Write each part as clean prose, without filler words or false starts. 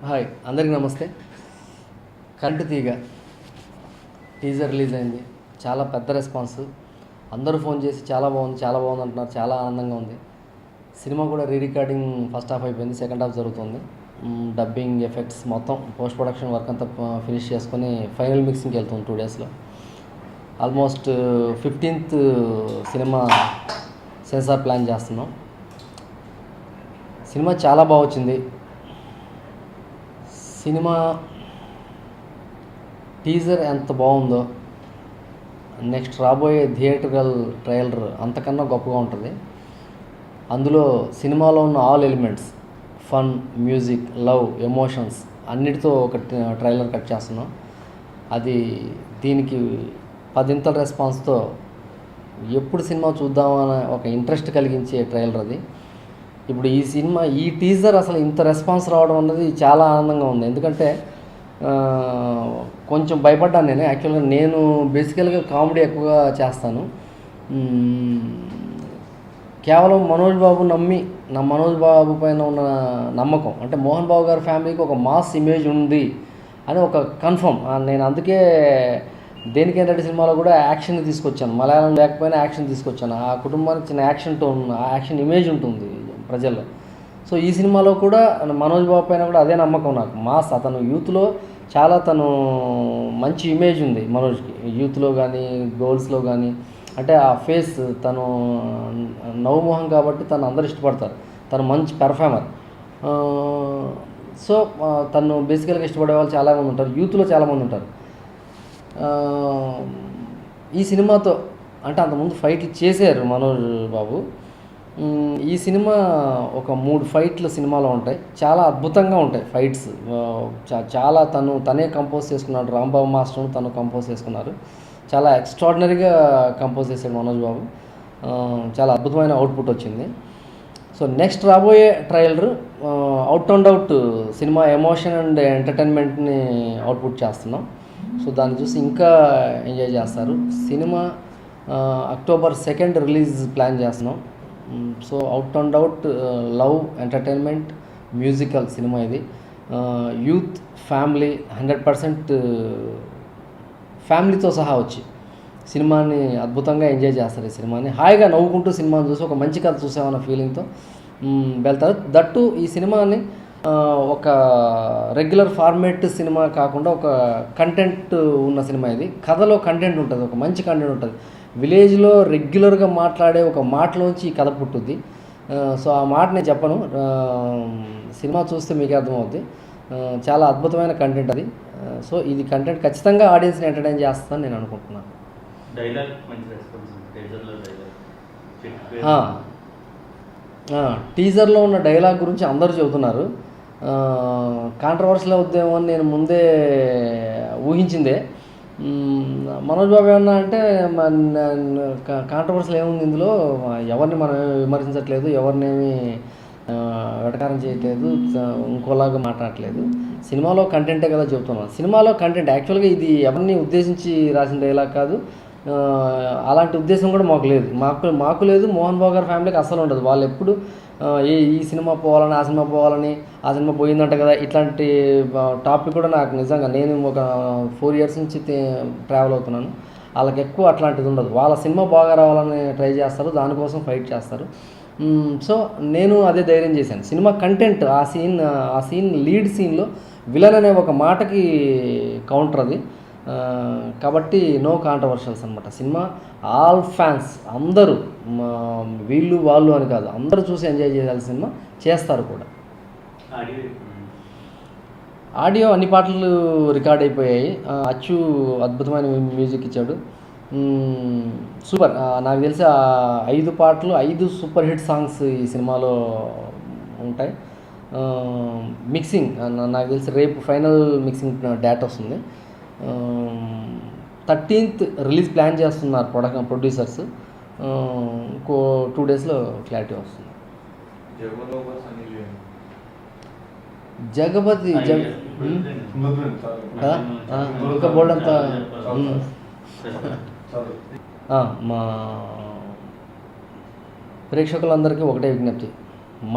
Hi అందరికీ నమస్తే. Current తీగ టీజర్ రిలీజ్ అయింది. చాలా పెద్ద రెస్పాన్స్. అందరూ ఫోన్ చేసి చాలా బాగుంది అంటున్నారు. చాలా ఆనందంగా ఉంది. సినిమా కూడా రికార్డింగ్ ఫస్ట్ హాఫ్ అయిపోయింది, సెకండ్ హాఫ్ జరుగుతుంది. డబ్బింగ్ ఎఫెక్ట్స్ మొత్తం పోస్ట్ ప్రొడక్షన్ వర్క్ అంతా ఫినిష్ చేసుకొని ఫైనల్ మిక్సింగ్కి వెళ్తుంది 2 డేస్లో. Almost 15th cinema censor plan చేస్తున్నాం. సినిమా చాలా బాగా వచ్చింది. సినిమా టీజర్ ఎంత బాగుందో నెక్స్ట్ రాబోయే థియేటర్కల్ ట్రైలర్ అంతకన్నా గొప్పగా ఉంటుంది. అందులో సినిమాలో ఉన్న all elements, fun, music, love, emotions అన్నిటితో ఒక ట్రైలర్ కట్ చేస్తున్నాం. అది దీనికి 10th రెస్పాన్స్తో ఎప్పుడు సినిమా చూద్దామని ఒక ఇంట్రెస్ట్ కలిగించే ట్రైలర్ అది. ఇప్పుడు ఈ టీజర్ అసలు ఇంత రెస్పాన్స్ రావడం అన్నది చాలా ఆనందంగా ఉంది. ఎందుకంటే కొంచెం భయపడ్డాను నేను. యాక్చువల్గా నేను బేసికల్గా కామెడీ ఎక్కువగా చేస్తాను. కేవలం మనోజ్ బాబు మనోజ్ బాబు పైన ఉన్న నమ్మకం, అంటే మోహన్ బాబు గారి ఫ్యామిలీకి ఒక మాస్ ఇమేజ్ ఉంది అని ఒక కన్ఫర్మ్. నేను అందుకే దేనికేంటంటే సినిమాలో కూడా యాక్షన్ తీసుకొచ్చాను. మలయాళం లేకపోయినా యాక్షన్ తీసుకొచ్చాను. ఆ కుటుంబానికి చిన్న యాక్షన్ టోన్, యాక్షన్ ఇమేజ్ ఉంటుంది ప్రజల్లో. సో ఈ సినిమాలో కూడా మనోజ్ బాబు పైన కూడా అదే నమ్మకం నాకు. మాస్, అతను యూత్లో చాలా మంచి ఇమేజ్ ఉంది మనోజ్కి. యూత్లో కానీ గోల్స్లో కానీ, అంటే ఆ ఫేస్, తను నవ్వుమోహం కాబట్టి తను అందరూ ఇష్టపడతారు. తను మంచి పెర్ఫార్మర్. సో తను బేసికల్గా ఇష్టపడే వాళ్ళు చాలామంది ఉంటారు, యూత్లో చాలామంది ఉంటారు. ఈ సినిమాతో అంటే అంతకుముందు ఫైట్లు చేశారు మనోజ్ బాబు. ఈ సినిమా ఒక 3 ఫైట్లు సినిమాలో ఉంటాయి. చాలా అద్భుతంగా ఉంటాయి ఫైట్స్. చాలా తనే కంపోజ్ చేసుకున్నాడు. రాంబాబు మాస్టర్ను తను కంపోజ్ చేసుకున్నారు. చాలా ఎక్స్ట్రాడినరీగా కంపోజ్ చేశాడు మనోజ్ బాబు. చాలా అద్భుతమైన అవుట్పుట్ వచ్చింది. సో నెక్స్ట్ రాబోయే trailer out and out cinema emotion and ఎంటర్టైన్మెంట్ని అవుట్పుట్ చేస్తున్నాం. సో దాన్ని చూసి ఇంకా ఎంజాయ్ చేస్తారు. సినిమా అక్టోబర్ 2 రిలీజ్ ప్లాన్ చేస్తున్నాం. So out and out love, entertainment, musical cinema ఇది. యూత్, ఫ్యామిలీ 100% ఫ్యామిలీతో సహా వచ్చి సినిమాని అద్భుతంగా ఎంజాయ్ చేస్తారు. ఈ సినిమాని హాయిగా నవ్వుకుంటూ సినిమాని చూసి ఒక మంచి కథ చూసామన్న ఫీలింగ్తో వెళ్తారు. దట్టు ఈ సినిమాని ఒక రెగ్యులర్ ఫార్మేట్ సినిమా కాకుండా ఒక కంటెంట్ ఉన్న సినిమా ఇది. కథలో కంటెంట్ ఉంటుంది, ఒక మంచి కంటెంట్ ఉంటుంది. విలేజ్లో రెగ్యులర్గా మాట్లాడే ఒక మాటలోంచి ఈ కథ పుట్టుద్ది. సో ఆ మాట నేను చెప్పను, సినిమా చూస్తే మీకే అర్థమవుద్ది. చాలా అద్భుతమైన కంటెంట్ అది. సో ఇది కంటెంట్ ఖచ్చితంగా ఆడియన్స్ని ఎంటర్టైన్ చేస్తుందని నేను అనుకుంటున్నాను. టీజర్లో ఉన్న డైలాగ్ గురించి అందరూ చెబుతున్నారు. కాంట్రవర్షియల్ అవుద్దేమో అని నేను ముందే ఊహించిందే. మనోజ్ బాబు ఏమన్నా అంటే కాంట్రవర్షియల్ ఏముంది ఇందులో, ఎవరిని మనం విమర్శించట్లేదు, ఎవరినేమి వెటకారం చేయట్లేదు, ఇంకోలాగా మాట్లాడట్లేదు, సినిమాలో కంటెంటే కదా చెబుతున్నాను. సినిమాలో కంటెంట్ యాక్చువల్గా ఇది ఎవరిని ఉద్దేశించి రాసిన డైలాగ్ కాదు. అలాంటి ఉద్దేశం కూడా మాకు లేదు, మాకు లేదు. మోహన్ బాబు గారి ఫ్యామిలీకి అస్సలు ఉండదు. వాళ్ళు ఎప్పుడు ఈ సినిమా పోవాలని, ఆ సినిమా పోవాలని, ఆ సినిమా పోయిందంట కదా, ఇట్లాంటి టాపిక్ కూడా నాకు నిజంగా, నేను ఒక 4 years నుంచి ట్రావెల్ అవుతున్నాను. వాళ్ళకి ఎక్కువ అట్లాంటిది ఉండదు. వాళ్ళ సినిమా బాగా రావాలని ట్రై చేస్తారు, దానికోసం ఫైట్ చేస్తారు. సో నేను అదే ధైర్యం చేశాను. సినిమా కంటెంట్, ఆ సీన్ లీడ్ సీన్లో విలన్ అనే ఒక మాటకి కౌంటర్ అది. కాబట్టి నో కాంట్రవర్షియల్స్ అనమాట. సినిమా ఆల్ ఫ్యాన్స్ అందరూ, వీళ్ళు వాళ్ళు అని కాదు, అందరూ చూసి ఎంజాయ్ చేయాల్సిన సినిమా, చేస్తారు కూడా. ఆడియో అన్ని పాటలు రికార్డ్ అయిపోయాయి. అచ్చు అద్భుతమైన మ్యూజిక్ ఇచ్చాడు. సూపర్. నాకు తెలిసి 5 పాటలు, 5 సూపర్ హిట్ సాంగ్స్ ఈ సినిమాలో ఉంటాయి. మిక్సింగ్ నాకు తెలిసి రేపు ఫైనల్ మిక్సింగ్ డేట్ వస్తుంది. 13th రిలీజ్ ప్లాన్ చేస్తున్నారు ప్రొడ్యూసర్స్. ఇంకో 2 daysలో క్లారిటీ వస్తుంది. జగపతి ఇంకా బోల్డ్ అంతా. మా ప్రేక్షకులందరికీ ఒకటే విజ్ఞప్తి,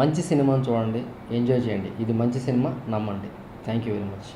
మంచి సినిమాని చూడండి, ఎంజాయ్ చేయండి. ఇది మంచి సినిమా, నమ్మండి. Thank you very much.